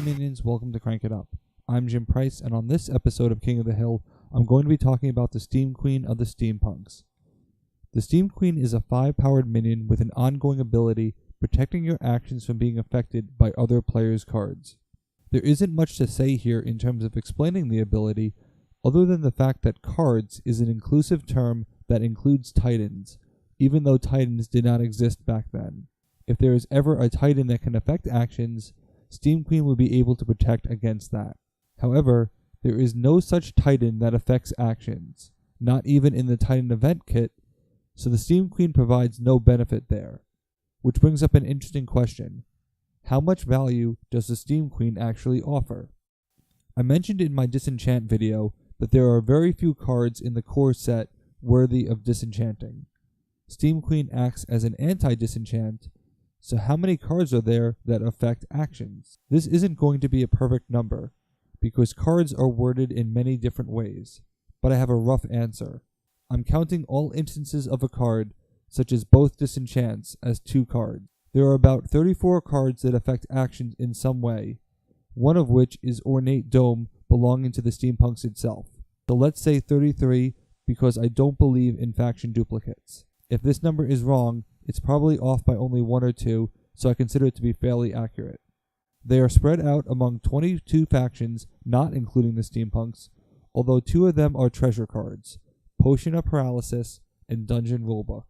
minions, welcome to Crank It Up. I'm Jim Price, and on this episode of King of the Hill, I'm going to be talking about the Steam Queen of the Steampunks. The Steam Queen is a 5-powered minion with an ongoing ability protecting your actions from being affected by other players' cards. There isn't much to say here in terms of explaining the ability, other than the fact that cards is an inclusive term that includes titans, even though titans did not exist back then. If there is ever a titan that can affect actions, Steam Queen will be able to protect against that. However, there is no such titan that affects actions, not even in the Titan event kit, so the Steam Queen provides no benefit there. Which brings up an interesting question. How much value does the Steam Queen actually offer? I mentioned in my disenchant video that there are very few cards in the core set worthy of disenchanting. Steam Queen acts as an anti-disenchant, so how many cards are there that affect actions? This isn't going to be a perfect number, because cards are worded in many different ways, but I have a rough answer. I'm counting all instances of a card, such as both disenchants, as 2 cards. There are about 34 cards that affect actions in some way, one of which is Ornate Dome belonging to the Steampunks itself. So let's say 33 because I don't believe in faction duplicates. If this number is wrong, it's probably off by only 1 or 2, so I consider it to be fairly accurate. They are spread out among 22 factions, not including the Steampunks, although 2 of them are treasure cards, Potion of Paralysis and Dungeon Rulebook.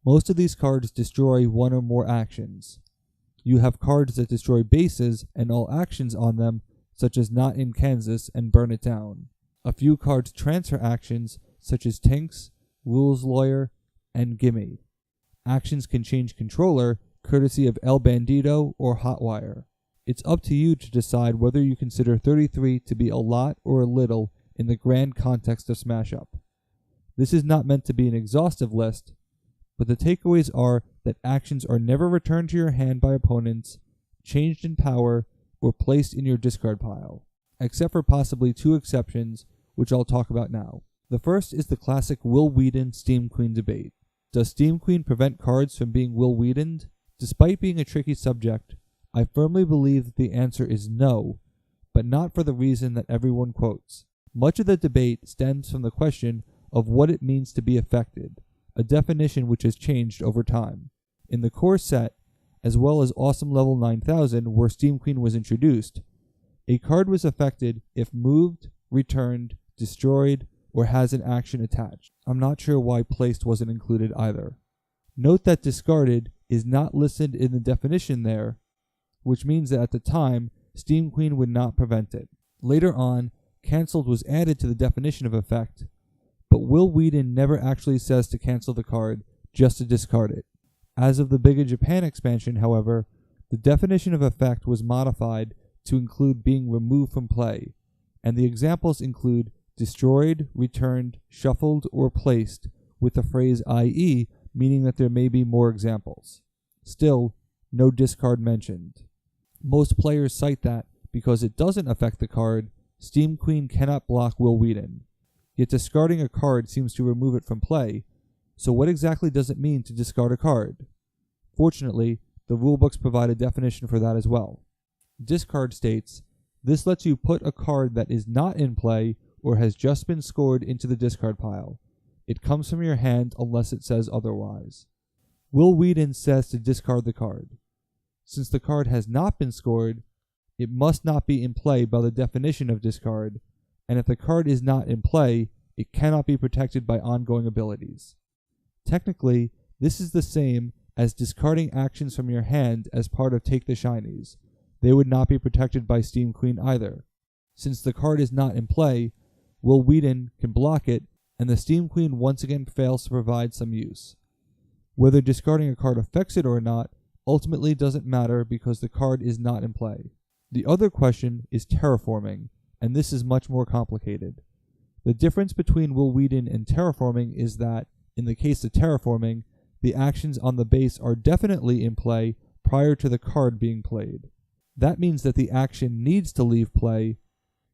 Most of these cards destroy 1 or more actions. You have cards that destroy bases and all actions on them, such as Not in Kansas and Burn It Down. A few cards transfer actions, such as Tinks, Rules Lawyer, and Gimme. Actions can change controller, courtesy of El Bandito or Hotwire. It's up to you to decide whether you consider 33 to be a lot or a little in the grand context of Smash Up. This is not meant to be an exhaustive list, but the takeaways are that actions are never returned to your hand by opponents, changed in power, or placed in your discard pile, except for possibly 2 exceptions, which I'll talk about now. The first is the classic Wil Wheaton Steam Queen debate. Does Steam Queen prevent cards from being Wil Wheatoned? Despite being a tricky subject, I firmly believe that the answer is no, but not for the reason that everyone quotes. Much of the debate stems from the question of what it means to be affected, a definition which has changed over time. In the core set, as well as Awesome Level 9000 where Steam Queen was introduced, a card was affected if moved, returned, destroyed, or has an action attached. I'm not sure why placed wasn't included either. Note that discarded is not listed in the definition there, which means that at the time, Steam Queen would not prevent it. Later on, cancelled was added to the definition of effect, but Wil Wheaton never actually says to cancel the card, just to discard it. As of the Big in Japan expansion, however, the definition of effect was modified to include being removed from play, and the examples include destroyed, returned, shuffled, or placed, with the phrase IE, meaning that there may be more examples. Still, no discard mentioned. Most players cite that, because it doesn't affect the card, Steam Queen cannot block Wil Wheaton. Yet discarding a card seems to remove it from play, so what exactly does it mean to discard a card? Fortunately, the rulebooks provide a definition for that as well. Discard states, this lets you put a card that is not in play or has just been scored into the discard pile. It comes from your hand unless it says otherwise. Wil Wheaton says to discard the card. Since the card has not been scored, it must not be in play by the definition of discard, and if the card is not in play, it cannot be protected by ongoing abilities. Technically, this is the same as discarding actions from your hand as part of Take the Shinies. They would not be protected by Steam Queen either. Since the card is not in play, Wil Wheaton can block it, and the Steam Queen once again fails to provide some use. Whether discarding a card affects it or not ultimately doesn't matter because the card is not in play. The other question is terraforming, and this is much more complicated. The difference between Wil Wheaton and terraforming is that, in the case of terraforming, the actions on the base are definitely in play prior to the card being played. That means that the action needs to leave play.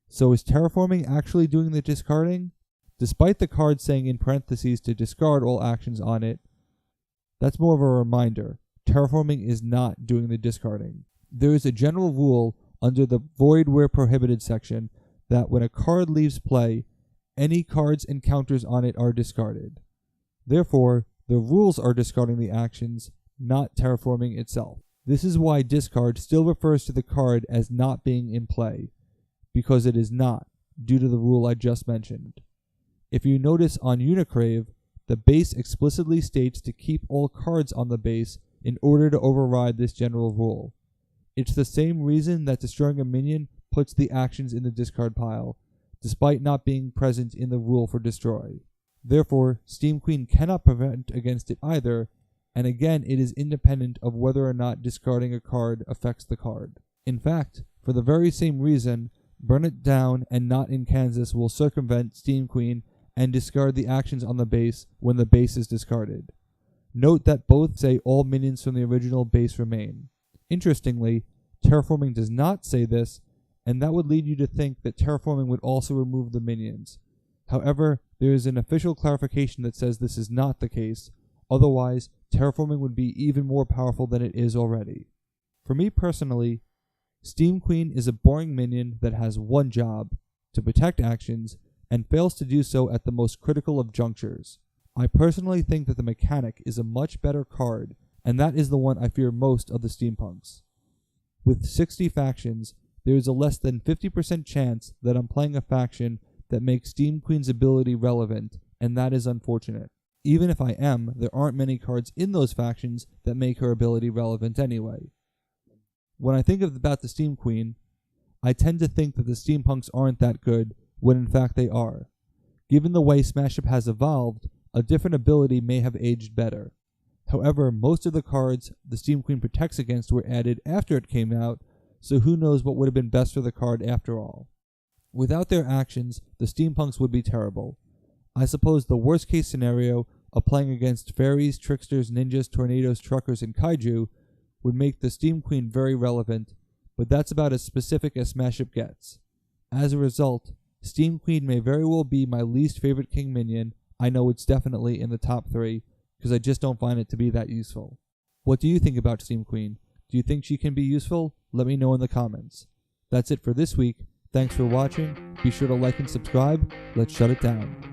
So is terraforming actually doing the discarding? Despite the card saying in parentheses to discard all actions on it, that's more of a reminder. Terraforming is not doing the discarding. There is a general rule under the Void Where Prohibited section that when a card leaves play, any cards and counters on it are discarded. Therefore, the rules are discarding the actions, not terraforming itself. This is why discard still refers to the card as not being in play, because it is not, due to the rule I just mentioned. If you notice on Unicrave, the base explicitly states to keep all cards on the base in order to override this general rule. It's the same reason that destroying a minion puts the actions in the discard pile, despite not being present in the rule for destroy. Therefore, Steam Queen cannot prevent against it either, and again it is independent of whether or not discarding a card affects the card. In fact, for the very same reason, Burn It Down and Not in Kansas will circumvent Steam Queen and discard the actions on the base when the base is discarded. Note that both say all minions from the original base remain. Interestingly, Terraforming does not say this, and that would lead you to think that Terraforming would also remove the minions. However, there is an official clarification that says this is not the case, otherwise Terraforming would be even more powerful than it is already. For me personally, Steam Queen is a boring minion that has one job, to protect actions, and fails to do so at the most critical of junctures. I personally think that the mechanic is a much better card, and that is the one I fear most of the steampunks. With 60 factions, there is a less than 50% chance that I'm playing a faction that makes Steam Queen's ability relevant, and that is unfortunate. Even if I am, there aren't many cards in those factions that make her ability relevant anyway. When I think about the Steam Queen, I tend to think that the steampunks aren't that good, when in fact they are. Given the way Smash Up has evolved, a different ability may have aged better. However, most of the cards the Steam Queen protects against were added after it came out, so who knows what would have been best for the card after all. Without their actions, the steampunks would be terrible. I suppose the worst case scenario of playing against fairies, tricksters, ninjas, tornadoes, truckers, and kaiju would make the Steam Queen very relevant, but that's about as specific as Smash Up gets. As a result, Steam Queen may very well be my least favorite king minion. I know it's definitely in the top 3, because I just don't find it to be that useful. What do you think about Steam Queen? Do you think she can be useful? Let me know in the comments. That's it for this week. Thanks for watching. Be sure to like and subscribe. Let's shut it down.